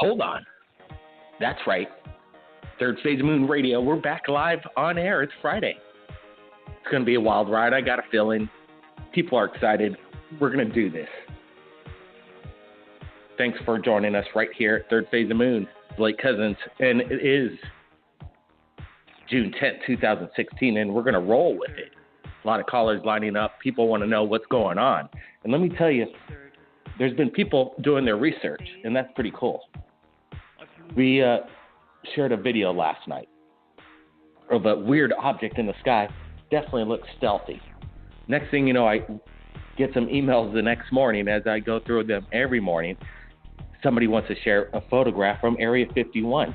hold on. That's right. Third Phase of Moon Radio. We're back live on air. It's Friday. It's going to be a wild ride. I got a feeling. People are excited. We're going to do this. Thanks for joining us right here at Third Phase of Moon. Blake Cousins. And it is June 10th, 2016, and we're going to roll with it. A lot of callers lining up. People want to know what's going on. And let me tell you, there's been people doing their research, and that's pretty cool. We shared a video last night of a weird object in the sky. Definitely looks stealthy. Next thing you know, I get some emails the next morning as I go through them every morning. Somebody wants to share a photograph from Area 51.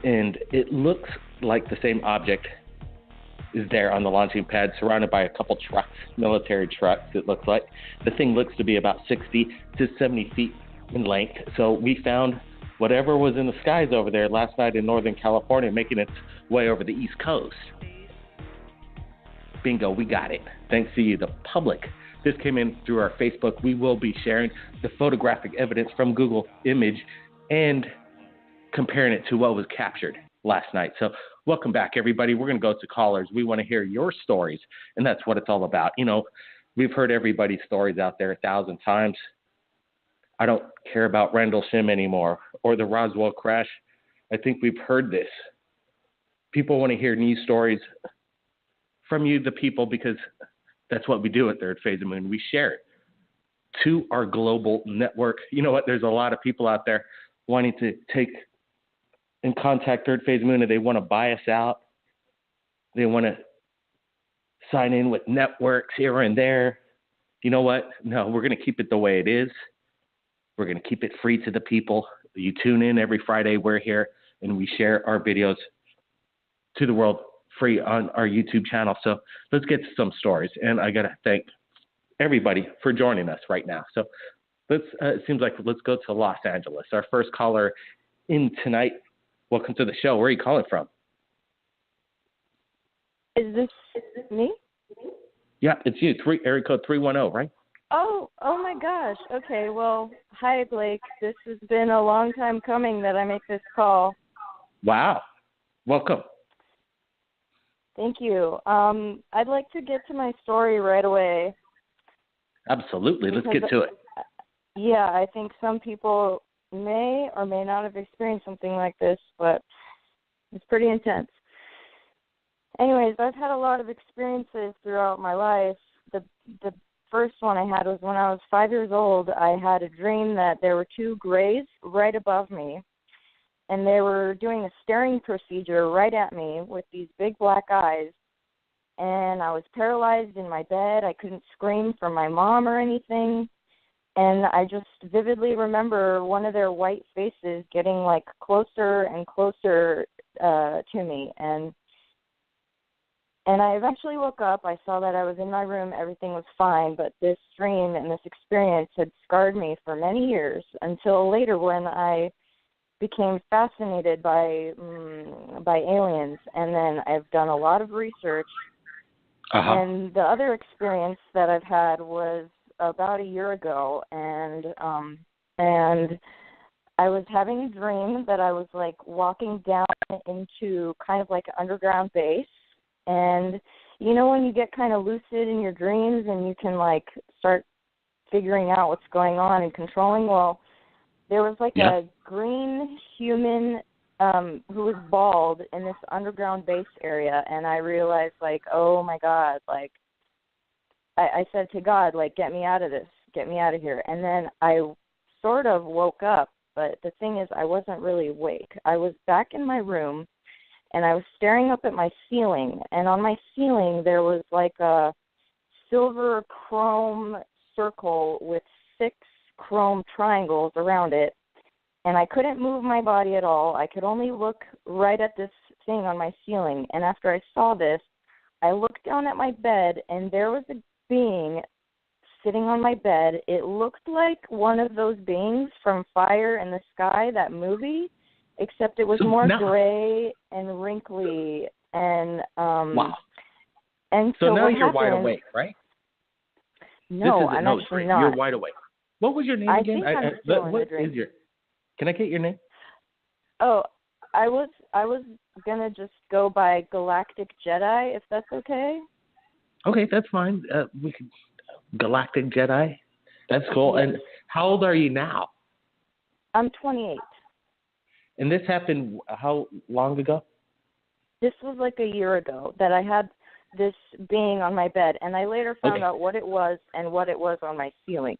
And it looks like the same object is there on the launching pad, surrounded by a couple trucks, military trucks, it looks like. The thing looks to be about 60 to 70 feet in length. So we found whatever was in the skies over there last night in Northern California, making its way over the East Coast. Bingo, we got it. Thanks to you, the public. This came in through our Facebook. We will be sharing the photographic evidence from Google Image and comparing it to what was captured last night. So welcome back, everybody. We're going to go to callers. We want to hear your stories, and that's what it's all about. You know, we've heard everybody's stories out there 1,000 times. I don't care about Rendlesham anymore or the Roswell crash. I think we've heard this. People want to hear news stories from you, the people, because that's what we do at Third Phase of Moon. We share it to our global network. You know what? There's a lot of people out there wanting to take and contact Third Phase of Moon, and they want to buy us out. They want to sign in with networks here and there. You know what? No, we're going to keep it the way it is. We're going to keep it free to the people. You tune in every Friday. We're here, and we share our videos to the world free on our YouTube channel. So let's get to some stories. And I got to thank everybody for joining us right now. So it seems like let's go to Los Angeles. Our first caller in tonight. Welcome to the show. Where are you calling from? Is this me? Yeah, it's you. Area code 310, right? Oh my gosh. Okay, well, hi, Blake. This has been a long time coming that I make this call. Wow. Welcome. Thank you. I'd like to get to my story right away. Absolutely. Let's get to it. Yeah, I think some people may or may not have experienced something like this, but it's pretty intense. Anyways, I've had a lot of experiences throughout my life. The first one I had was when I was 5 years old. I had a dream that there were two grays right above me, and they were doing a staring procedure right at me with these big black eyes. And I was paralyzed in my bed. I couldn't scream for my mom or anything. And I just vividly remember one of their white faces getting, like, closer and closer to me. And I eventually woke up. I saw that I was in my room. Everything was fine. But this dream and this experience had scarred me for many years until later when I became fascinated by aliens. And then I've done a lot of research. Uh-huh. And the other experience that I've had was about a year ago, and I was having a dream that I was, like, walking down into kind of like an underground base. And you know when you get kind of lucid in your dreams and you can, like, start figuring out what's going on and controlling? Well, there was, like, a green human who was bald in this underground base area, and I realized, like, oh, my God, like, I said to God, like, get me out of this, get me out of here. And then I sort of woke up, but the thing is I wasn't really awake. I was back in my room, and I was staring up at my ceiling, and on my ceiling there was like a silver chrome circle with 6 chrome triangles around it, and I couldn't move my body at all. I could only look right at this thing on my ceiling, and after I saw this, I looked down at my bed, and there was a being sitting on my bed. It looked like one of those beings from Fire in the Sky, that movie, except it was more gray and wrinkly. And wow. And so now you're happened, wide awake, right? No, I'm actually not. You're wide awake. What was your name again? I think I'm still in the dream. Is your Can I get your name? Oh, I was gonna just go by Galactic Jedi, if that's okay. Okay, that's fine. We could Galactic Jedi. That's cool. Yes. And how old are you now? I'm 28. And this happened how long ago? This was like a year ago that I had this being on my bed, and I later found out what it was and what it was on my ceiling.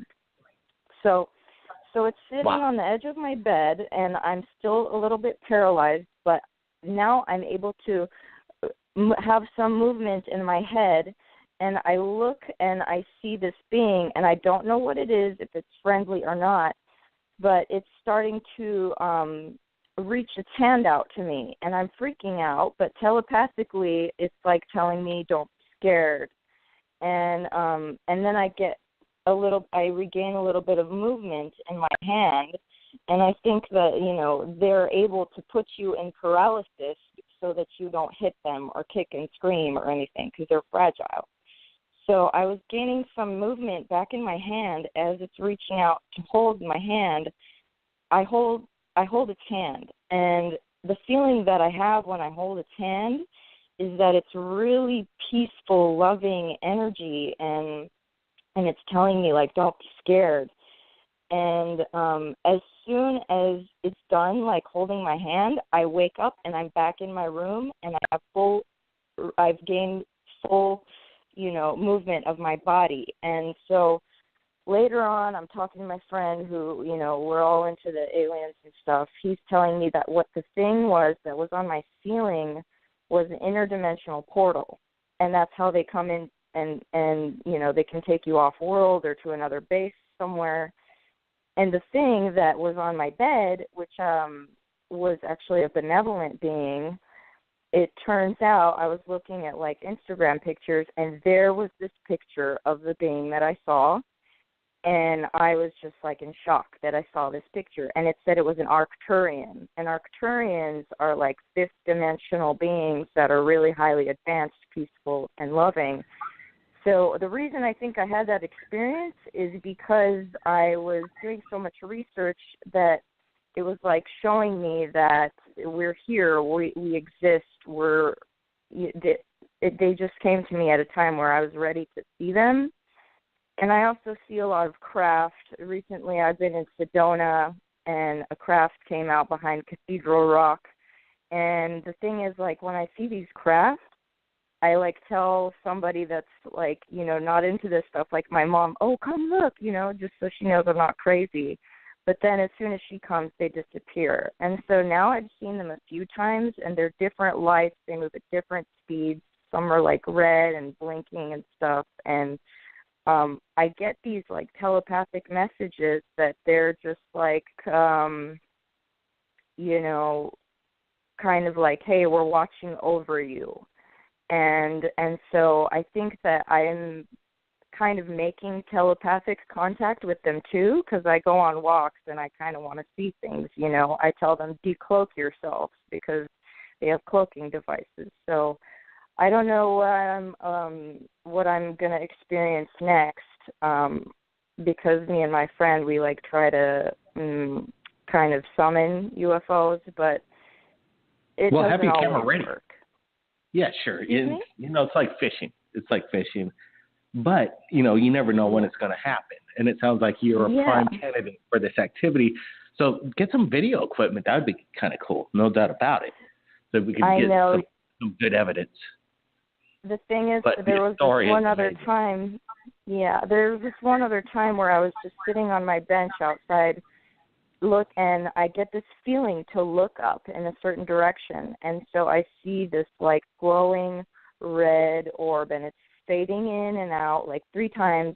So it's sitting on the edge of my bed, and I'm still a little bit paralyzed, but now I'm able to have some movement in my head, and I look and I see this being, and I don't know what it is, if it's friendly or not, but it's starting to reach its hand out to me, and I'm freaking out, but telepathically it's like telling me don't be scared. And then I regain a little bit of movement in my hand, and I think that, they're able to put you in paralysis so that you don't hit them or kick and scream or anything because they're fragile. So I was gaining some movement back in my hand as it's reaching out to hold my hand. I hold its hand, and the feeling that I have when I hold its hand is that it's really peaceful, loving energy, and it's telling me, like, don't be scared. And as soon as it's done, like, holding my hand, I wake up and I'm back in my room, and I've gained full, movement of my body. And so later on, I'm talking to my friend who, we're all into the aliens and stuff. He's telling me that what the thing was that was on my ceiling was an interdimensional portal, and that's how they come in and they can take you off world or to another base somewhere. And the thing that was on my bed, which was actually a benevolent being, it turns out I was looking at, like, Instagram pictures, and there was this picture of the being that I saw. And I was just, like, in shock that I saw this picture. And it said it was an Arcturian. And Arcturians are, like, fifth-dimensional beings that are really highly advanced, peaceful, and loving. So the reason I think I had that experience is because I was doing so much research that it was, like, showing me that we're here, we exist, they just came to me at a time where I was ready to see them. And I also see a lot of craft. Recently I've been in Sedona, and a craft came out behind Cathedral Rock. And the thing is, like, when I see these crafts, I, like, tell somebody that's, like, not into this stuff, like my mom, oh, come look, just so she knows I'm not crazy. But then as soon as she comes, they disappear. And so now I've seen them a few times, and they're different lights. They move at different speeds. Some are, like, red and blinking and stuff. And I get these, like, telepathic messages that they're just, like, kind of like, hey, we're watching over you. And so I think that I'm kind of making telepathic contact with them too, because I go on walks and I kind of want to see things. I tell them decloak yourself because they have cloaking devices. So I don't know what I'm gonna experience next, because me and my friend, we, like, try to kind of summon UFOs, but it doesn't always work. Yeah, sure. It's like fishing. It's like fishing. But, you never know when it's going to happen. And it sounds like you're a prime candidate for this activity. So get some video equipment. That would be kind of cool. No doubt about it. So we can get some good evidence. The thing is, there was this one other time. Yeah, there was this one other time where I was just sitting on my bench outside, and I get this feeling to look up in a certain direction. And so I see this, like, glowing red orb, and it's fading in and out, like, 3 times.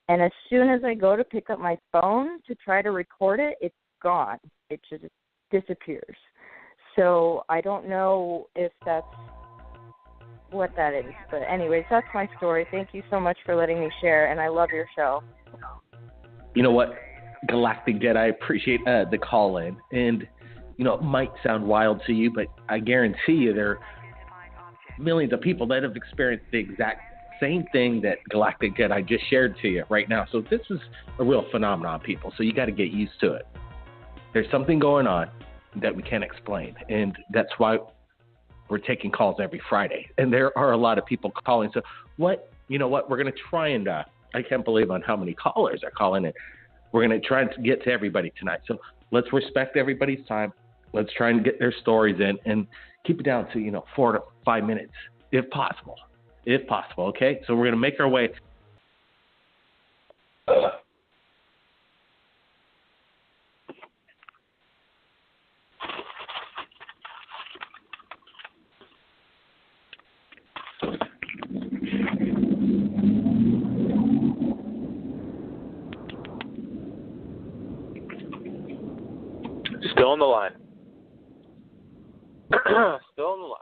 And as soon as I go to pick up my phone to try to record it, it's gone. It just disappears. So I don't know if that's what that is. But anyways, that's my story. Thank you so much for letting me share, and I love your show. You know what, Galactic Jedi, I appreciate the call in. And, it might sound wild to you, but I guarantee you there are millions of people that have experienced the exact same thing that Galactic Jedi just shared to you right now. So this is a real phenomenon, people. So you got to get used to it. There's something going on that we can't explain, and that's why we're taking calls every Friday. And there are a lot of people calling. So you know what, we're going to try and, I can't believe on how many callers are calling it. We're going to try and get to everybody tonight. So let's respect everybody's time. Let's try and get their stories in and keep it down to, 4 to 5 minutes, if possible. Okay? So we're going to make our way. Still on the line. Still on the line.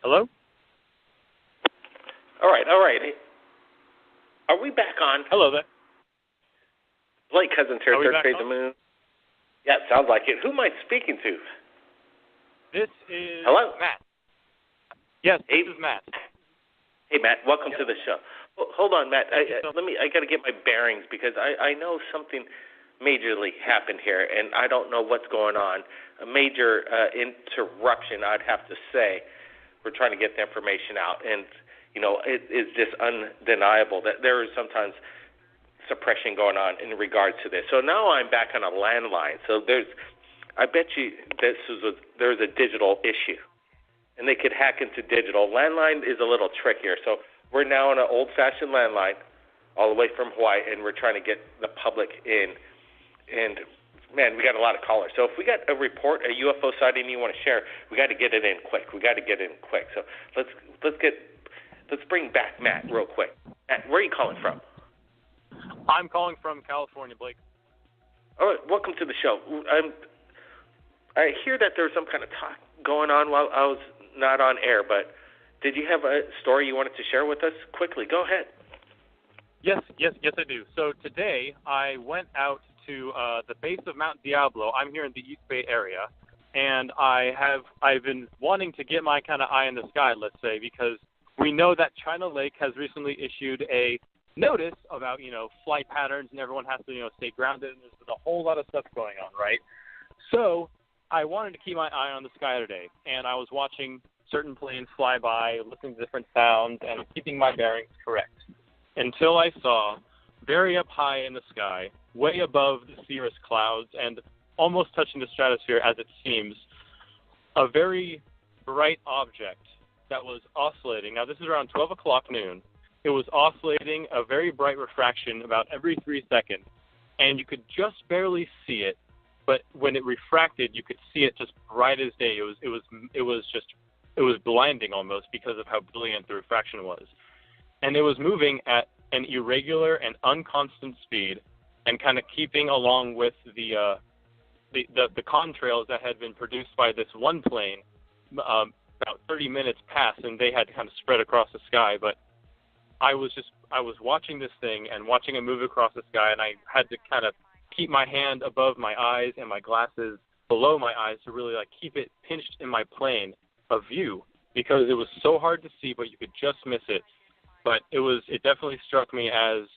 Hello? All right. Are we back on? Hello there. Blake Cousins here, Thirdphaseofmoon. Yeah, it sounds like it. Who am I speaking to? This is Hello? Matt. Yes, this is Matt. Hey, Matt. Welcome to the show. Hold on, Matt. I got to get my bearings because I know something majorly happened here, and I don't know what's going on. A major interruption, I'd have to say. We're trying to get the information out, and it is just undeniable that there is sometimes suppression going on in regards to this. So now I'm back on a landline. So I bet you there's a digital issue, and they could hack into digital. Landline is a little trickier. So we're now on an old-fashioned landline all the way from Hawaii, and we're trying to get the public in. And, man, we got a lot of callers. So if we got a report, a UFO sighting you want to share, we got to get it in quick. So let's bring back Matt real quick. Matt, where are you calling from? I'm calling from California, Blake. All right, welcome to the show. I hear that there's some kind of talk going on while I was not on air, but did you have a story you wanted to share with us? Quickly, go ahead. Yes, I do. So today I went out to the base of Mount Diablo. I'm here in the East Bay area, and I've been wanting to get my kind of eye in the sky, let's say, because we know that China Lake has recently issued a notice about, flight patterns, and everyone has to, stay grounded, and there's a whole lot of stuff going on, right? So I wanted to keep my eye on the sky today, and I was watching certain planes fly by, listening to different sounds, and keeping my bearings correct, until I saw, very up high in the sky, way above the cirrus clouds, and almost touching the stratosphere as it seems, a very bright object that was oscillating. Now, this is around 12 o'clock noon. It was oscillating a very bright refraction about every 3 seconds, and you could just barely see it. But when it refracted, you could see it just bright as day. It was blinding almost because of how brilliant the refraction was, and it was moving at an irregular and unconstant speed, and kind of keeping along with the contrails that had been produced by this one plane. About 30 minutes passed, and they had kind of spread across the sky. But I was watching this thing and watching it move across the sky, and I had to kind of keep my hand above my eyes and my glasses below my eyes to really keep it pinched in my plane of view, because it was so hard to see, but you could just miss it. But it definitely struck me as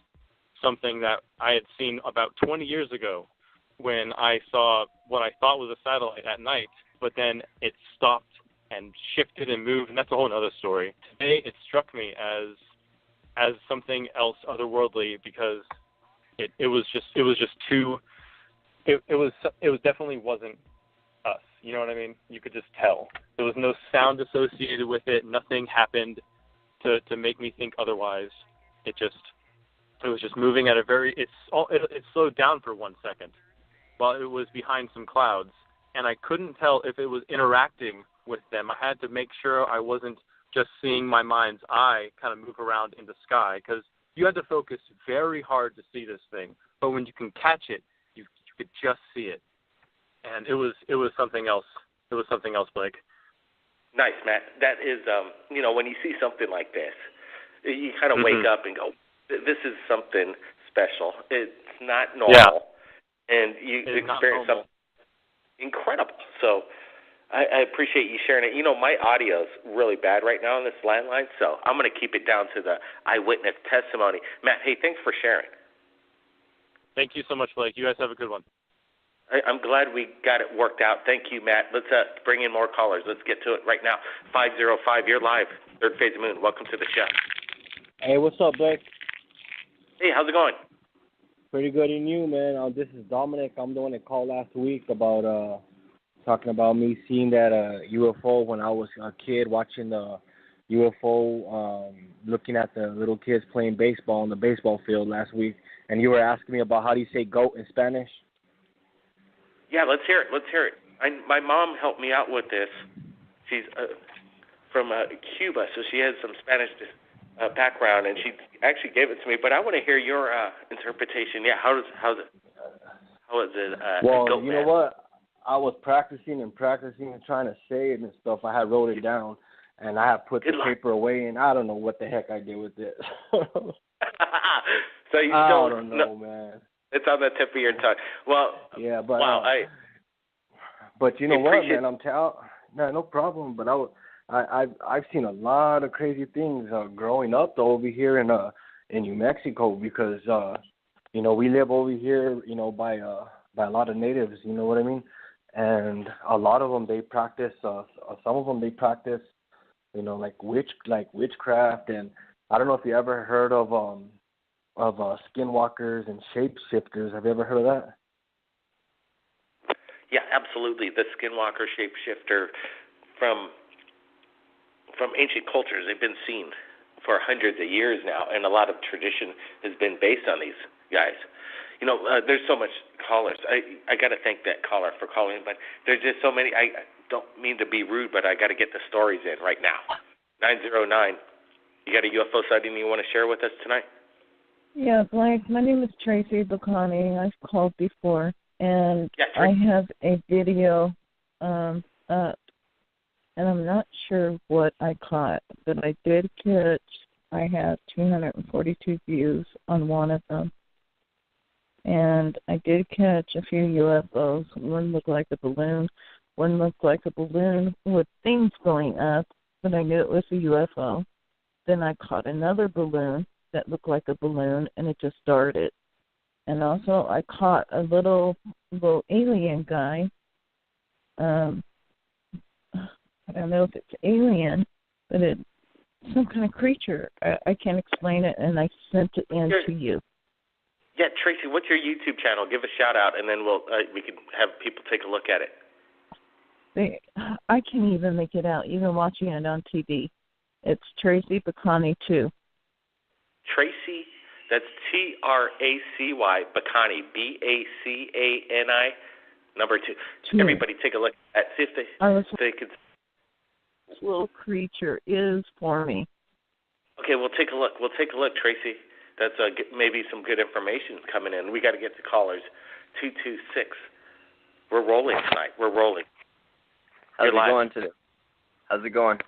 something that I had seen about 20 years ago when I saw what I thought was a satellite at night, but then it stopped and shifted and moved, and that's a whole other story. Today it struck me as something else otherworldly, because it definitely wasn't us. You know what I mean? You could just tell. There was no sound associated with it. Nothing happened to make me think otherwise. It was just moving at it slowed down for 1 second while it was behind some clouds, and I couldn't tell if it was interacting with them. I had to make sure I wasn't just seeing my mind's eye kind of move around in the sky, because you had to focus very hard to see this thing. But when you can catch it, you could just see it, and it was something else. It was something else, Blake. Nice, Matt. That is, when you see something like this, you kind of wake up and go, "This is something special. It's not normal." Yeah. And you experience something incredible. So I appreciate you sharing it. You know, my audio's really bad right now on this landline, so I'm going to keep it down to the eyewitness testimony. Matt, hey, thanks for sharing. Thank you so much, Blake. You guys have a good one. I'm glad we got it worked out. Thank you, Matt. Let's bring in more callers. Let's get to it right now. 505, you're live. Third Phase of Moon. Welcome to the show. Hey, what's up, Blake? Hey, how's it going? Pretty good, and you, man. This is Dominic. I'm the one that called last week about talking about me seeing that UFO when I was a kid, watching the UFO, looking at the little kids playing baseball on the baseball field last week, and you were asking me about how do you say goat in Spanish? Yeah, let's hear it. My mom helped me out with this. She's from Cuba, so she has some Spanish background, and she actually gave it to me. But I want to hear your interpretation. Yeah, how is it? Well, goat you man? know what? I was practicing and trying to say it and stuff. I had wrote it down, and I have put the paper away, and I don't know what the heck I did with it. So you I don't know, man. It's on the tip of your tongue. Well, yeah, but wow, but you know what, man? No problem. But I've seen a lot of crazy things growing up though over here in New Mexico because you know we live over here by a lot of natives. You know what I mean? And a lot of them they practice. Some of them they practice. Like witchcraft, and I don't know if you ever heard of skinwalkers and shapeshifters. Have you ever heard of that? Yeah, absolutely. The skinwalker, shapeshifter from ancient cultures, they've been seen for hundreds of years now, and a lot of tradition has been based on these guys. There's so much callers. I got to thank that caller for calling, but there's just so many. I don't mean to be rude, but I got to get the stories in right now. 909, you got a UFO sighting you want to share with us tonight? Yeah, Blake, my name is Tracy Bacani. I've called before, and I have a video up, and I'm not sure what I caught, but I did catch, I had 242 views on one of them, and I did catch a few UFOs. One looked like a balloon, one looked like a balloon with things going up, but I knew it was a UFO. Then I caught another balloon that looked like a balloon, and it just darted. And also I caught a little alien guy. I don't know if it's alien, but it's some kind of creature. I can't explain it, and I sent it in to you. Yeah, Tracy, what's your YouTube channel? Give a shout out, and then we can have people take a look at it. I can't even make it out, even watching it on TV. It's Tracy Bacani 2. Tracy, that's Tracy Bacani, Bacani, number 2. Yeah. Everybody take a look at see if they could. This little creature is for me. Okay, we'll take a look. Tracy. That's maybe some good information coming in. We got to get to callers. 226. We're rolling tonight. We're rolling. How's it going today? How's it going?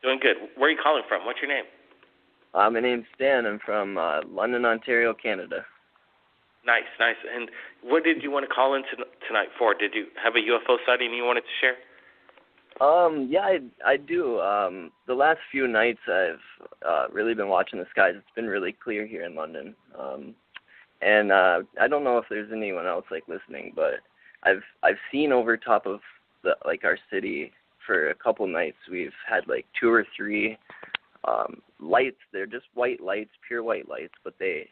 Doing good. Where are you calling from? What's your name? My name's Stan. I'm from London, Ontario, Canada. Nice. And what did you want to call in tonight for? Did you have a UFO sighting you wanted to share? Yeah, I do. The last few nights I've really been watching the skies. It's been really clear here in London. And I don't know if there's anyone else listening, but I've seen over top of our city for a couple nights. We've had 2 or 3 lights. They're just white lights, pure white lights, but they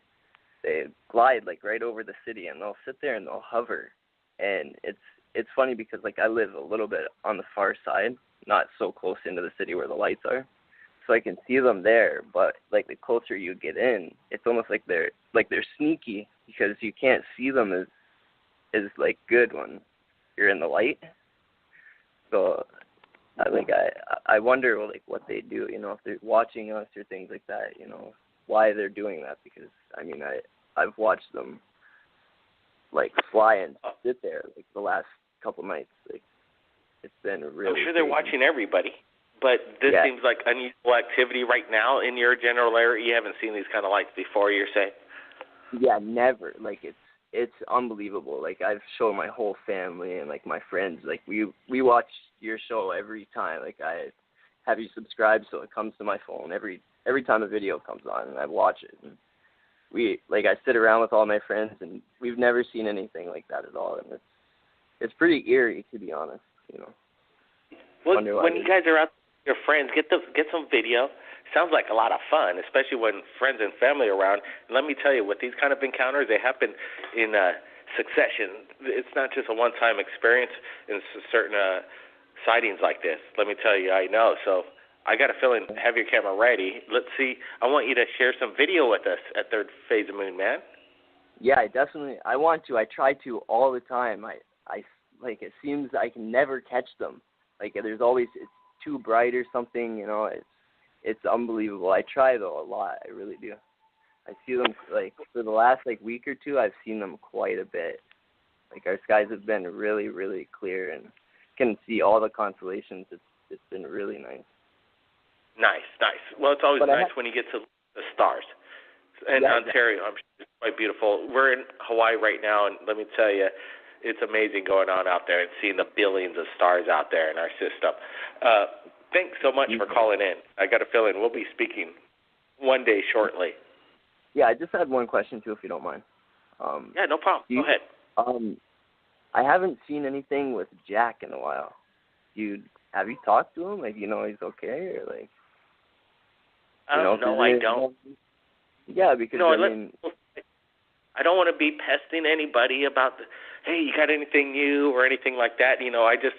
glide right over the city, and they'll sit there and they'll hover. And it's funny because I live a little bit on the far side, not so close into the city where the lights are, so I can see them there. But the closer you get in, it's almost like they're sneaky because you can't see them as good when you're in the light. So I wonder what they do, if they're watching us or things like that, why they're doing that, because I've watched them fly and sit there the last couple nights. It's been really I'm sure they're watching everybody, but this seems like unusual activity right now in your general area. You haven't seen these kind of lights before, you're saying? Yeah, never. it's unbelievable. Like, I've shown my whole family and, like, my friends. Like, we watch your show every time. Like, I have you subscribed so it comes to my phone every time a video comes on, and I watch it. And I sit around with all my friends, and we've never seen anything like that at all. And it's pretty eerie, to be honest, you know. Well, when you guys are out with your friends, get some video. Sounds like a lot of fun, especially when friends and family are around. And let me tell you, with these kind of encounters, they happen in succession. It's not just a one-time experience in certain sightings like this. Let me tell you, I know. So I got a feeling, have your camera ready. Let's see. I want you to share some video with us at Third Phase of Moon, man. Yeah, I want to. I try to all the time. I like, it seems I can never catch them. Like, there's always, it's too bright or something, you know. It's unbelievable. I try, though, a lot. I really do. I see them, like, for the last, like, week or two, I've seen them quite a bit. Like, our skies have been really, really clear, and can see all the constellations. It's been really nice. Nice. Well, it's always nice when you get to the stars. And yeah, Ontario, I'm sure it's quite beautiful. We're in Hawaii right now, and let me tell you, it's amazing going on out there and seeing the billions of stars out there in our system. Thanks so much for calling in. I got a feeling we'll be speaking one day shortly. Yeah, I just had one question, too, if you don't mind. Yeah, no problem. Go ahead. I haven't seen anything with Jack in a while. Have you talked to him? Like, you know, he's okay? Or, like, no, I don't. Yeah, because, I don't want to be pesting anybody about, hey, you got anything new or anything like that. You know, I just,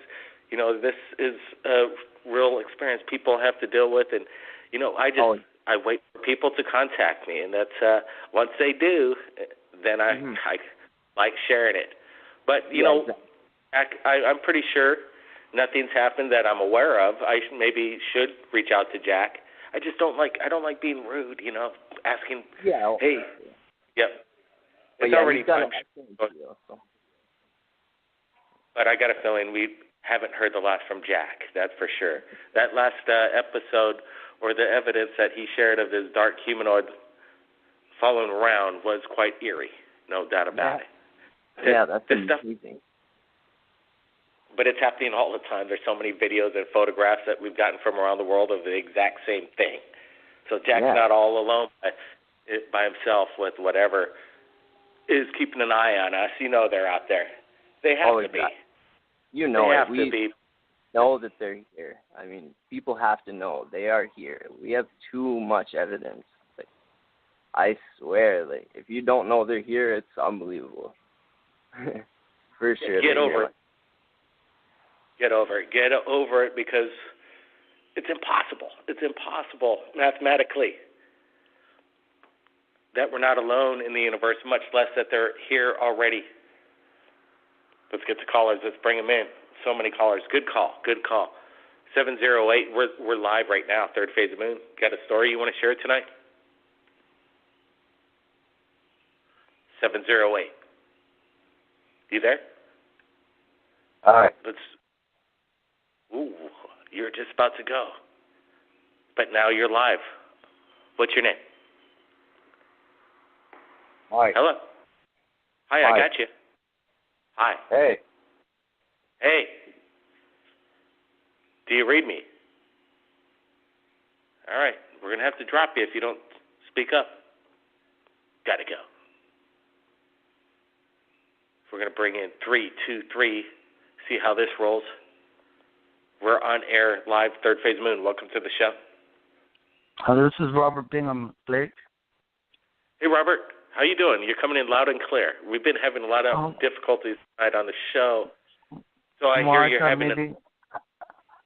you know, this is a real experience people have to deal with. And, you know, I wait for people to contact me. And that's, once they do, then I like sharing it. But, you know, I'm pretty sure nothing's happened that I'm aware of. I maybe should reach out to Jack. I just don't like being rude, you know, asking, hey, it's already fun. But I got a feeling we haven't heard the last from Jack, that's for sure. That last episode, or the evidence that he shared of this dark humanoid following around, was quite eerie, no doubt about it. Yeah, that's amazing. But it's happening all the time. There's so many videos and photographs that we've gotten from around the world of the exact same thing. So Jack's not all alone by himself with whatever is keeping an eye on us. You know they're out there. They have to be. You know they it. Have we to be. Know that they're here. I mean, people have to know they are here. We have too much evidence. Like, I swear, like, if you don't know they're here, it's unbelievable. For sure. Get over it. Get over it. Get over it, because it's impossible. It's impossible mathematically that we're not alone in the universe, much less that they're here already. Let's get to callers. Let's bring them in. So many callers. Good call. 708. We're live right now. Third Phase of Moon. Got a story you want to share tonight? 708. You there? All right. Ooh, you're just about to go. But now you're live. What's your name? Hi. Hello. Hi, I got you. Hi. Hey. Do you read me? All right. We're going to have to drop you if you don't speak up. Got to go. We're going to bring in 323, see how this rolls. We're on air live, Third Phase Moon. Welcome to the show. This is Robert Bingham Blake. Hey, Robert. How you doing? You're coming in loud and clear. We've been having a lot of difficulties tonight on the show. So I hear you're having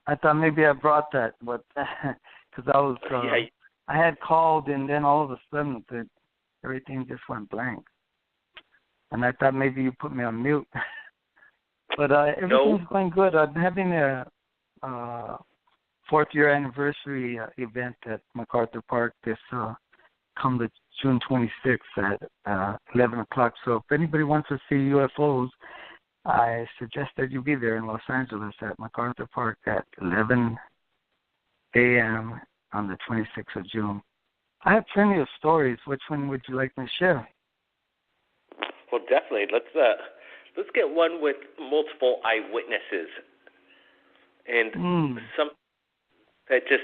I thought maybe I brought that, but because I was, I had called, and then all of a sudden everything just went blank. And I thought maybe you put me on mute. But everything's going good. I'm having a 4th year anniversary event at MacArthur Park this come the June 26th at 11 o'clock. So if anybody wants to see UFOs, I suggest that you be there in Los Angeles at MacArthur Park at 11 a.m. on the 26th of June. I have plenty of stories. Which one would you like me to share? Well, definitely. Let's get one with multiple eyewitnesses and some that just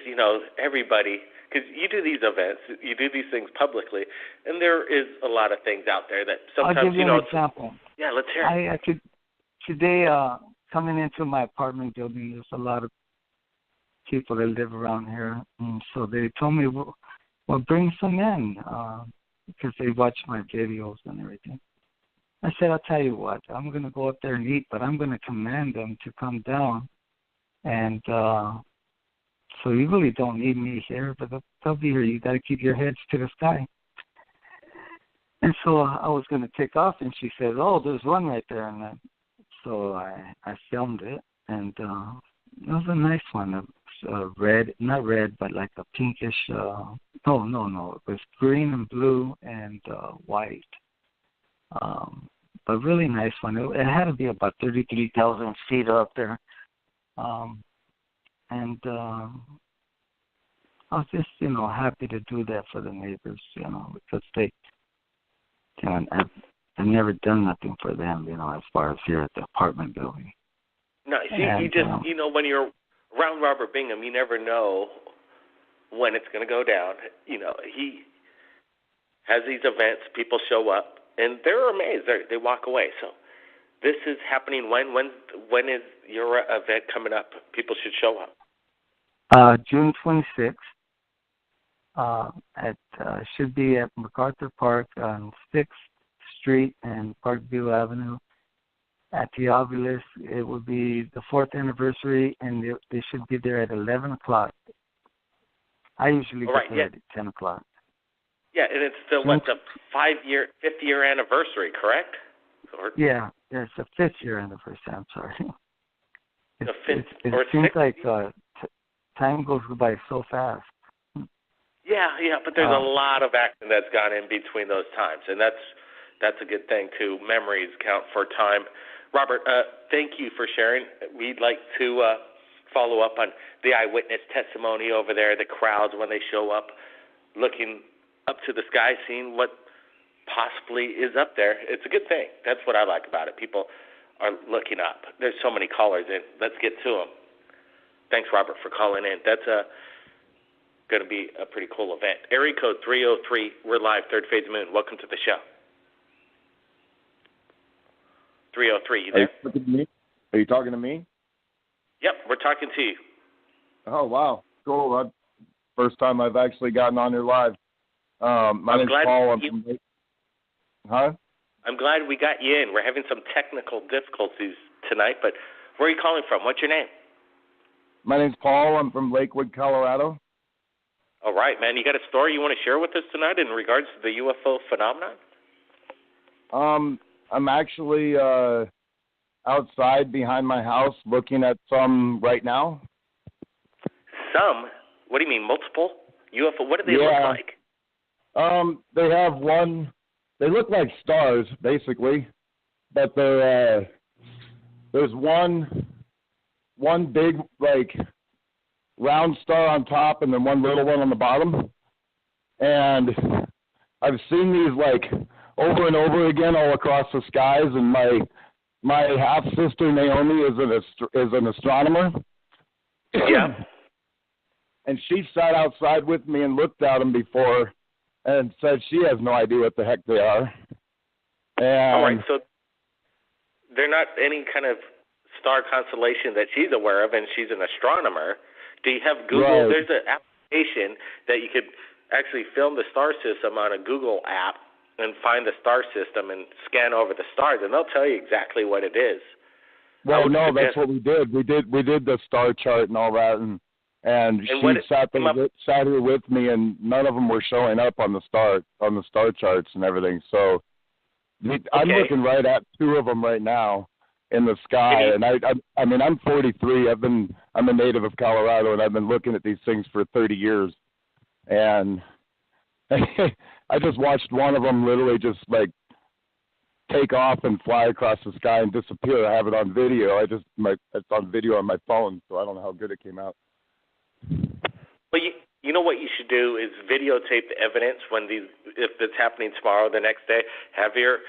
everybody, because you do these events, you do these things publicly, and there is a lot of things out there that sometimes I'll give you an example. Yeah, let's hear it. Today, coming into my apartment building, there's a lot of people that live around here, and so they told me, well, bring some in, because they watch my videos and everything. I said, I'll tell you what, I'm going to go up there and eat, but I'm going to command them to come down, and so you really don't need me here, but they'll be here. You got to keep your heads to the sky. And so I was going to take off, and she said, oh, there's one right there, and so I filmed it, and it was a nice one. It was red, not red, but like a pinkish, no, it was green and blue and white. But really nice one. It had to be about 33,000 feet up there. And I was just, happy to do that for the neighbors, because they, I've never done nothing for them, as far as here at the apartment building. No, see, you just, when you're around Robert Bingham, you never know when it's going to go down. He has these events, people show up, and they're amazed. They walk away. So this is happening when is your event coming up? People should show up. June 26th. Should be at MacArthur Park on 6th Street and Parkview Avenue. At the Obelisk, it will be the 4th anniversary, and they should be there at 11 o'clock. I usually get there at 10 o'clock. Yeah, and it's the 5th year anniversary, correct? Yeah, it's the 5th year anniversary. I'm sorry. The 5th it seems like time goes by so fast. Yeah, but there's a lot of action that's gone in between those times, and that's a good thing too. Memories count for time. Robert, thank you for sharing. We'd like to follow up on the eyewitness testimony over there, the crowds when they show up, looking up to the sky, seeing what possibly is up there. It's a good thing. That's what I like about it. People are looking up. There's so many callers in. Let's get to them. Thanks, Robert, for calling in. That's going to be a pretty cool event. Area code 303. We're live, Third Phase Moon. Welcome to the show. 303, you there? Are you talking to me? Yep, we're talking to you. Oh, wow. Cool. First time I've actually gotten on your live. My name's Paul. I'm glad we got you in. We're having some technical difficulties tonight, but where are you calling from? What's your name? My name's Paul. I'm from Lakewood, Colorado. All right, man. You got a story you want to share with us tonight in regards to the UFO phenomenon? I'm actually outside behind my house looking at some right now. Some? What do you mean, multiple UFO? What do they look like? They have one. They look like stars, basically, but there's one big, like, round star on top and then one little one on the bottom. And I've seen these, like, over and over again all across the skies, and my half-sister, Naomi, is an astronomer. Yeah. And she sat outside with me and looked at them before and said she has no idea what the heck they are. And all right, so they're not any kind of star constellation that she's aware of, and she's an astronomer. Do you have Google? Right. There's an application that you could actually film the star system on a Google app and find the star system and scan over the stars, and they'll tell you exactly what it is. Well, no, that's what we did. We did the star chart and all that, and she sat here with me, and none of them were showing up on the star charts and everything. So I'm looking right at two of them right now in the sky, and I mean I'm 43. I'm a native of Colorado, and I've been looking at these things for 30 years, and I just watched one of them literally just like take off and fly across the sky and disappear. I have it on video. It's on video on my phone, so I don't know how good it came out. Well, You know what you should do is videotape the evidence if it's happening tomorrow, the next day. Have your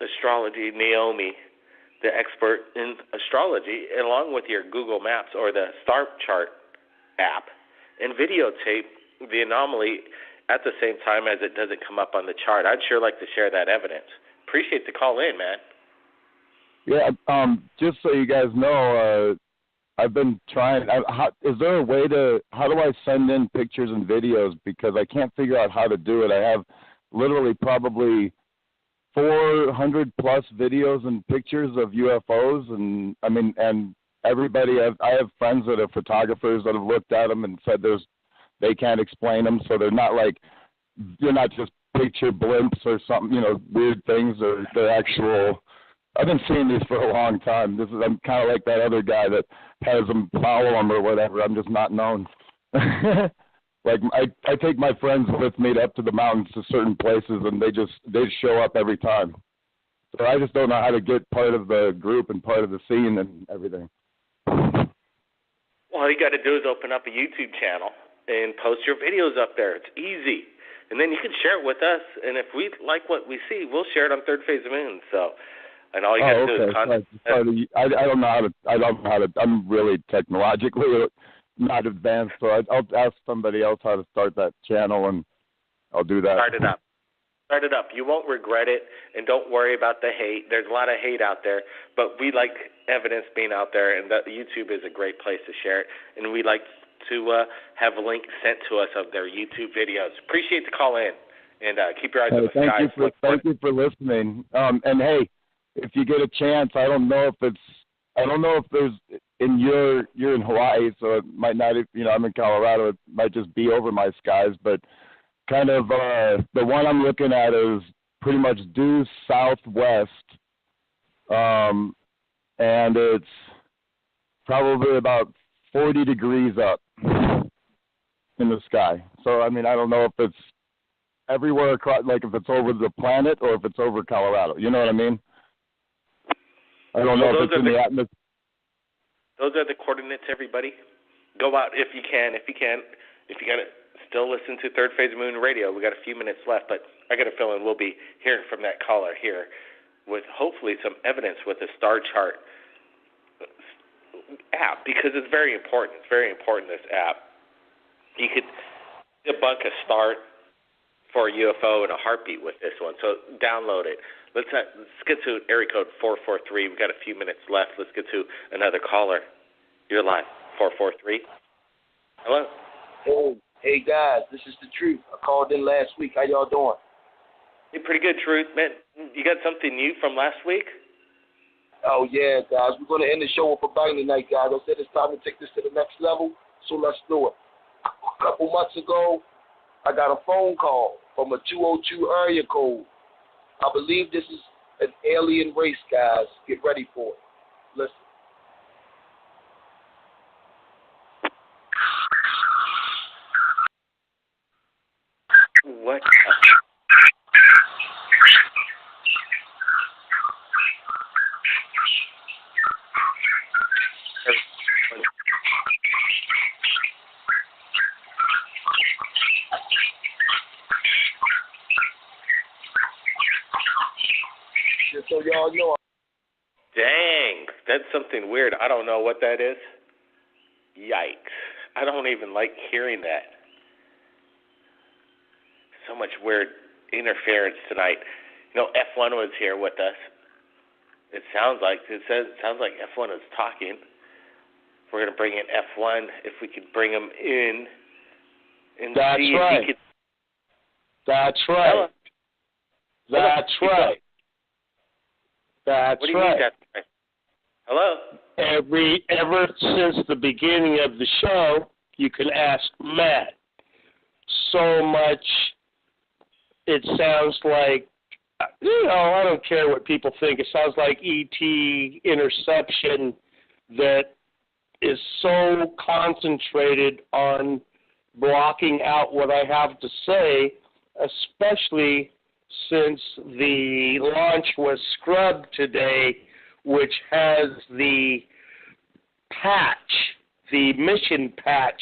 astrology, Naomi, the expert in astrology, along with your Google Maps or the Star Chart app, and videotape the anomaly at the same time as it doesn't come up on the chart. I'd sure like to share that evidence. Appreciate the call in, man. Yeah, just so you guys know, I've been trying. Is there a way how do I send in pictures and videos? Because I can't figure out how to do it. I have literally probably 400 plus videos and pictures of UFOs, and everybody. I have friends that are photographers that have looked at them and said they can't explain them, so they're not you're not just picture blimps or something, weird things, or they're actual. I've been seeing these for a long time. I'm kind of like that other guy that has them follow them or whatever. I'm just not known. Like I take my friends with me up to the mountains to certain places, and they show up every time. So I just don't know how to get part of the group and part of the scene and everything. Well, all you got to do is open up a YouTube channel and post your videos up there. It's easy. And then you can share it with us, and if we like what we see, we'll share it on Third Phase of Moon. So, and all you got to do is contact. I don't know how to. I'm really technologically not advanced, so I'll ask somebody else how to start that channel, and I'll do that. Start it up. You won't regret it, and don't worry about the hate. There's a lot of hate out there, but we like evidence being out there, and YouTube is a great place to share it, and we like to have a link sent to us of their YouTube videos. Appreciate the call in, and keep your eyes on the skies. Thank you for listening. And hey, if you get a chance, I don't know if there's you're in Hawaii, so it might not. I'm in Colorado. It might just be over my skies, but kind of the one I'm looking at is pretty much due southwest, and it's probably about 40 degrees up in the sky. So, I don't know if it's everywhere across, like if it's over the planet or if it's over Colorado. You know what I mean? I don't know if it's in the atmosphere. Those are the coordinates, everybody. Go out if you can. If you got to still listen to Third Phase of Moon Radio. We got a few minutes left, but I got a feeling we'll be hearing from that caller here with hopefully some evidence with the star chart app, because it's very important. It's very important, this app. You could debunk a start for a UFO in a heartbeat with this one. So download it. Let's get to area code 443. We've got a few minutes left. Let's get to another caller. You're live. 443. Hello. Hey guys, this is the Truth. I called in last week. How y'all doing? Hey, pretty good, Truth. Man, you got something new from last week? Oh yeah, guys. We're gonna end the show with a bang tonight, guys. I said it's time to take this to the next level, so let's do it. A couple months ago, I got a phone call from a 202 area code. I believe this is an alien race, guys. Get ready for it. Listen. What? Just so y'all know. Dang, that's something weird. I don't know what that is. Yikes. I don't even like hearing that. So much weird interference tonight. F1 was here with us. It sounds like F1 is talking. We're going to bring in F1 if we could bring him in. And That's see right. If he could... That's right. Hello. That's right. That's what do you right. mean that's right? Hello? Ever since the beginning of the show, you can ask Matt. So much, it sounds like, I don't care what people think. It sounds like E.T. interception that is so concentrated on blocking out what I have to say, especially since the launch was scrubbed today, which has the patch, the mission patch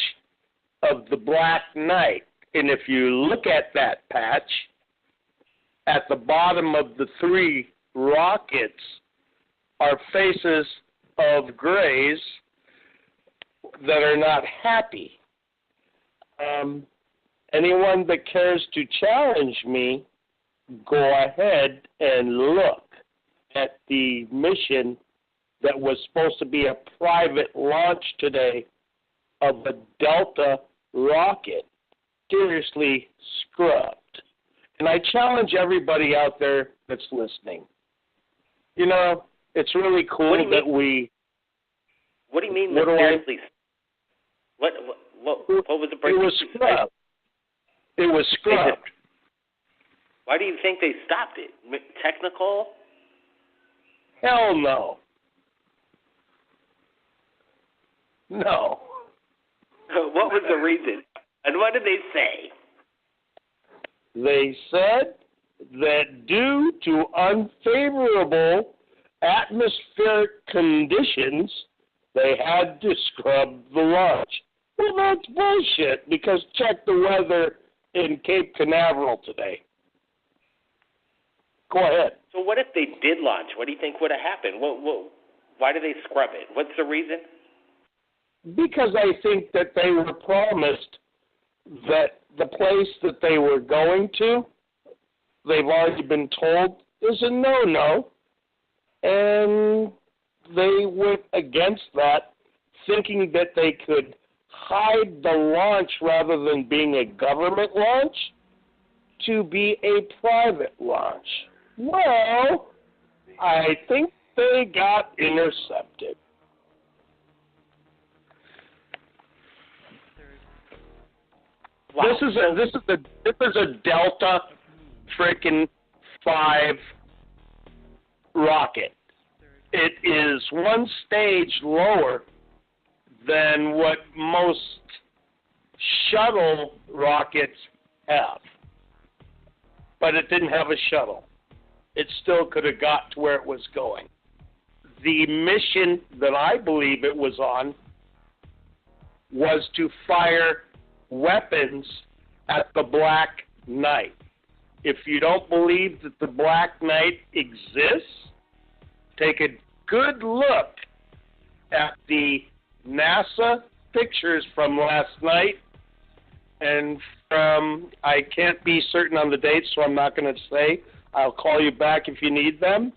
of the Black Knight. And if you look at that patch, at the bottom of the 3 rockets are faces of grays that are not happy. Anyone that cares to challenge me, go ahead and look at the mission that was supposed to be a private launch today of a Delta rocket, seriously scrubbed. And I challenge everybody out there that's listening. You know, it's really cool that we... What do you mean seriously? What was the break? It was scrubbed. It was scrubbed. Why do you think they stopped it? Technical? Hell no. No. What was the reason? And what did they say? They said that due to unfavorable atmospheric conditions, they had to scrub the launch. Well, that's bullshit, because check the weather in Cape Canaveral today. Go ahead. So what if they did launch? What do you think would have happened? Why did they scrub it? What's the reason? Because I think that they were promised that the place that they were going to, they've already been told, is a no-no, and they went against that, thinking that they could hide the launch rather than being a government launch to be a private launch. Well, I think they got intercepted. Wow. This is a Delta frickin' 5 rocket. It is 1 stage lower than what most shuttle rockets have. But it didn't have a shuttle. It still could have got to where it was going. The mission that I believe it was on was to fire weapons at the Black Knight. If you don't believe that the Black Knight exists, take a good look at the NASA pictures from last night and from, I can't be certain on the dates, so I'm not going to say. I'll call you back if you need them.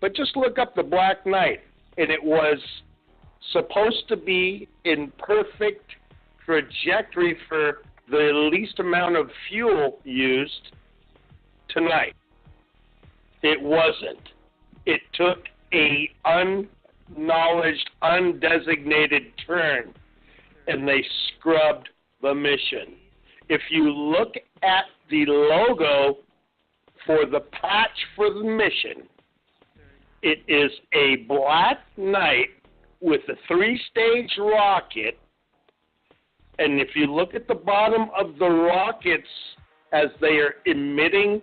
But just look up the Black Knight, and it was supposed to be in perfect trajectory for the least amount of fuel used tonight. It wasn't. It took a unacknowledged, undesignated turn, and they scrubbed the mission. If you look at the logo for the patch for the mission, it is a Black Knight with a 3-stage rocket. And if you look at the bottom of the rockets as they are emitting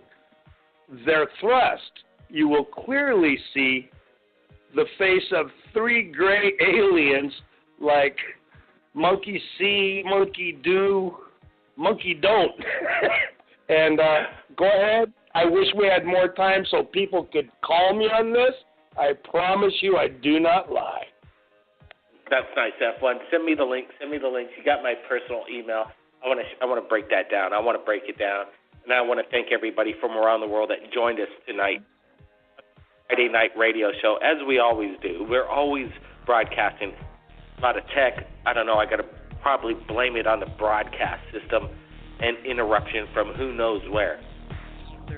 their thrust, you will clearly see the face of 3 gray aliens like monkey see, monkey do, monkey don't. And go ahead. I wish we had more time so people could call me on this. I promise you I do not lie. That's nice, F1. Send me the link. You got my personal email. I want to break that down. I want to break it down. And I want to thank everybody from around the world that joined us tonight. Friday night radio show, as we always do. We're always broadcasting. A lot of tech. I don't know. I got to probably blame it on the broadcast system and interruption from who knows where.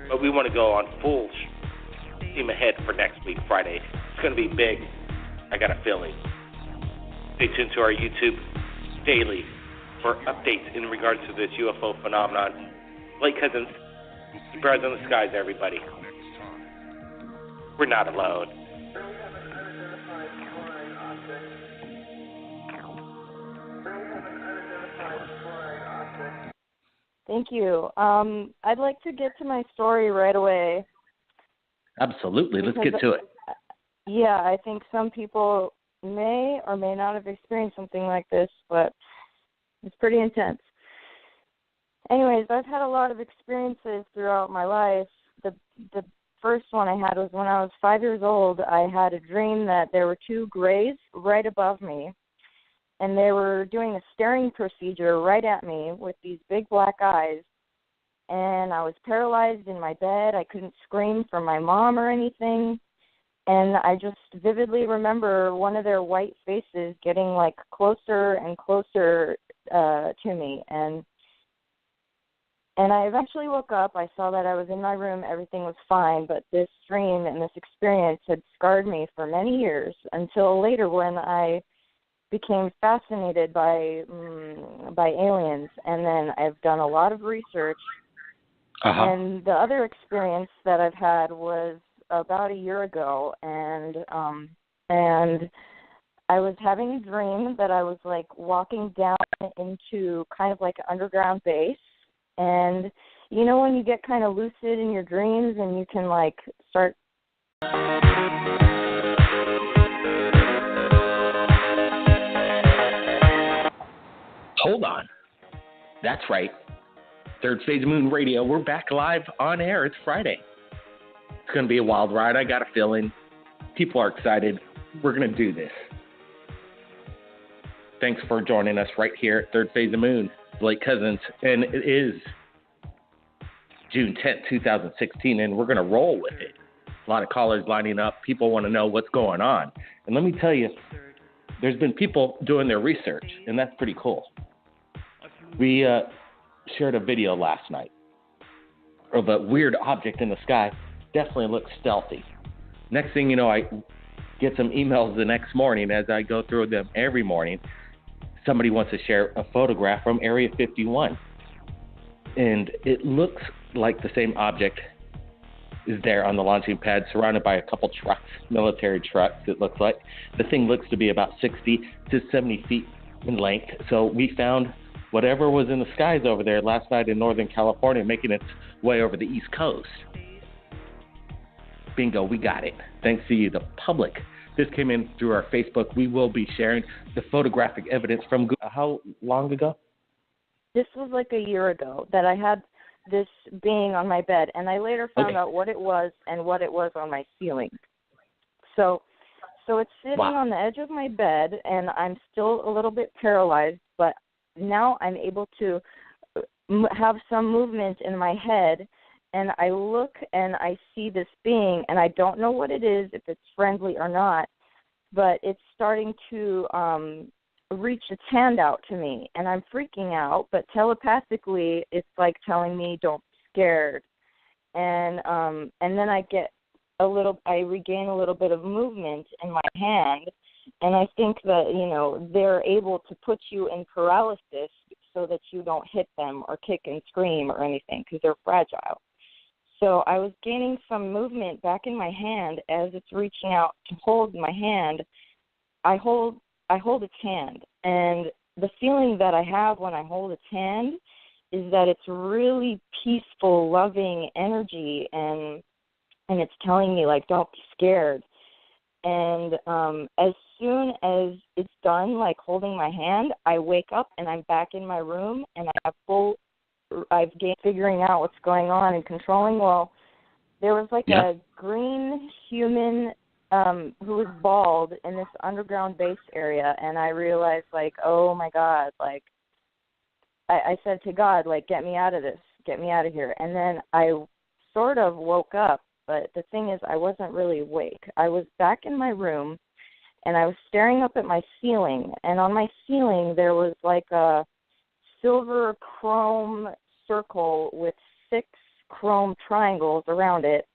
But we want to go on full steam ahead for next week, Friday. It's going to be big. I got a feeling. Stay tuned to our YouTube daily for updates in regards to this UFO phenomenon. Blake Cousins, keep your eyes on the skies, everybody. We're not alone. Thank you. I'd like to get to my story right away. Absolutely. Let's get to it. Yeah, I think some people may or may not have experienced something like this, but It's pretty intense. Anyways, I've had a lot of experiences throughout my life. The first one I had was when I was 5 years old. I had a dream that there were two grays right above me, and they were doing a staring procedure right at me with these big black eyes. And I was paralyzed in my bed. I couldn't scream for my mom or anything. And I just vividly remember one of their white faces getting, like, closer and closer to me. And I eventually woke up. I saw that I was in my room. Everything was fine. But this dream and this experience had scarred me for many years until later when I became fascinated by aliens. And then I've done a lot of research. And the other experience that I've had was about a year ago, and I was having a dream that I was, like, walking down into kind of like an underground base. And you know when you get kind of lucid in your dreams and you can, like, start... Hold on. That's right. Third Phase of Moon Radio. We're back live on air. It's Friday. It's going to be a wild ride. I got a feeling. People are excited. We're going to do this. Thanks for joining us right here at Third Phase of Moon. Blake Cousins. And it is June 10th, 2016, and we're going to roll with it. A lot of callers lining up. People want to know what's going on. And let me tell you, there's been people doing their research, and that's pretty cool. We shared a video last night of a weird object in the sky. Definitely looks stealthy. Next thing you know, I get some emails the next morning as I go through them every morning. Somebody wants to share a photograph from Area 51. And it looks like the same object is there on the launching pad, surrounded by a couple trucks, military trucks, it looks like. The thing looks to be about 60 to 70 feet in length. So we found whatever was in the skies over there last night in Northern California, making its way over the East Coast. Bingo, we got it. Thanks to you, the public. This came in through our Facebook. We will be sharing the photographic evidence from Google. How long ago? This was like a year ago that I had this being on my bed, and I later found out what it was and what it was on my ceiling. So it's sitting on the edge of my bed, and I'm still a little bit paralyzed, but now I'm able to have some movement in my head, and I look and I see this being, and I don't know what it is, if it's friendly or not, but it's starting to reach its hand out to me, and I'm freaking out, but telepathically it's like telling me don't be scared. And then I regain a little bit of movement in my hand. And I think that, you know, they're able to put you in paralysis so that you don't hit them or kick and scream or anything because they're fragile. So I was gaining some movement back in my hand as it's reaching out to hold my hand. I hold its hand, and the feeling that I have when I hold its hand is that it's really peaceful, loving energy, and it's telling me, like, don't be scared. And as soon as it's done, like, holding my hand, I wake up and I'm back in my room, and I've gained figuring out what's going on and controlling. Well, there was like a green human who was bald in this underground base area, and I realized, like, oh my God, like, I said to God, like, get me out of this, get me out of here. And then I sort of woke up, but the thing is, I wasn't really awake. I was back in my room, and I was staring up at my ceiling, and on my ceiling there was like a silver chrome circle with 6 chrome triangles around it,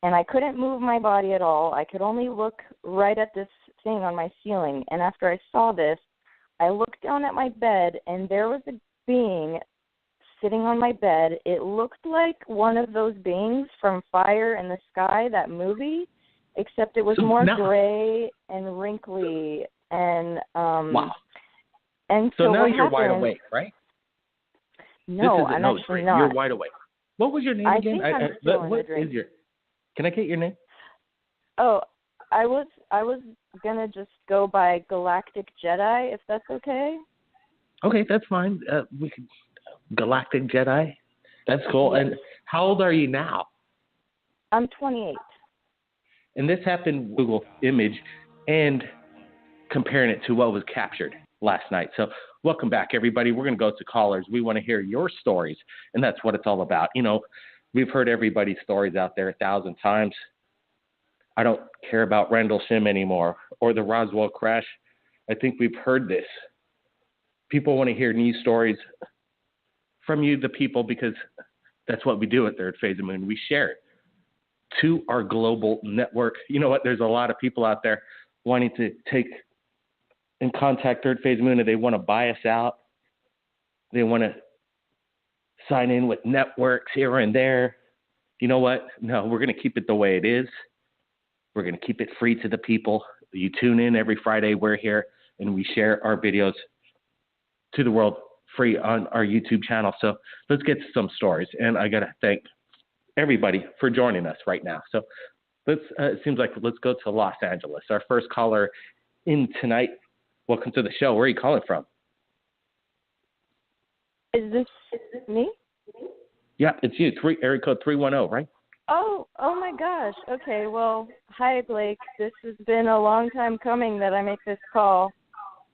and I couldn't move my body at all. I could only look right at this thing on my ceiling, and after I saw this, I looked down at my bed, and there was a being sitting on my bed. It looked like one of those beings from Fire in the Sky, that movie, except it was more gray and wrinkly. And and so now you're happened, wide awake, right? No, I'm actually not. You're wide awake. What was your name again? Think I'm still in a dream. Can I get your name? Oh, I was gonna just go by Galactic Jedi, if that's okay. Okay, that's fine. We could Galactic Jedi. That's cool. Yes. And how old are you now? I'm 28. And this happened with Google image and comparing it to what was captured last night. So welcome back, everybody. We're going to go to callers. We want to hear your stories, and that's what it's all about. You know, we've heard everybody's stories out there 1,000 times. I don't care about Rendell Sim anymore or the Roswell crash. I think we've heard this. People want to hear news stories from you, the people, because that's what we do at Third Phase of Moon. We share it to our global network. You know what? There's a lot of people out there wanting to take and contact Third Phase of Moon, and they want to buy us out. They want to sign in with networks here and there. You know what? No, we're going to keep it the way it is. We're going to keep it free to the people. You tune in every Friday. We're here, and we share our videos to the world free on our YouTube channel. So let's get to some stories. And I got to thank everybody for joining us right now. So it seems like let's go to Los Angeles. Our first caller in tonight. Welcome to the show. Where are you calling from? Is this me? Yeah, it's you. Area code 310, right? Oh my gosh. Okay, well, hi, Blake. This has been a long time coming that I make this call.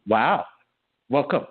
Wow. Welcome.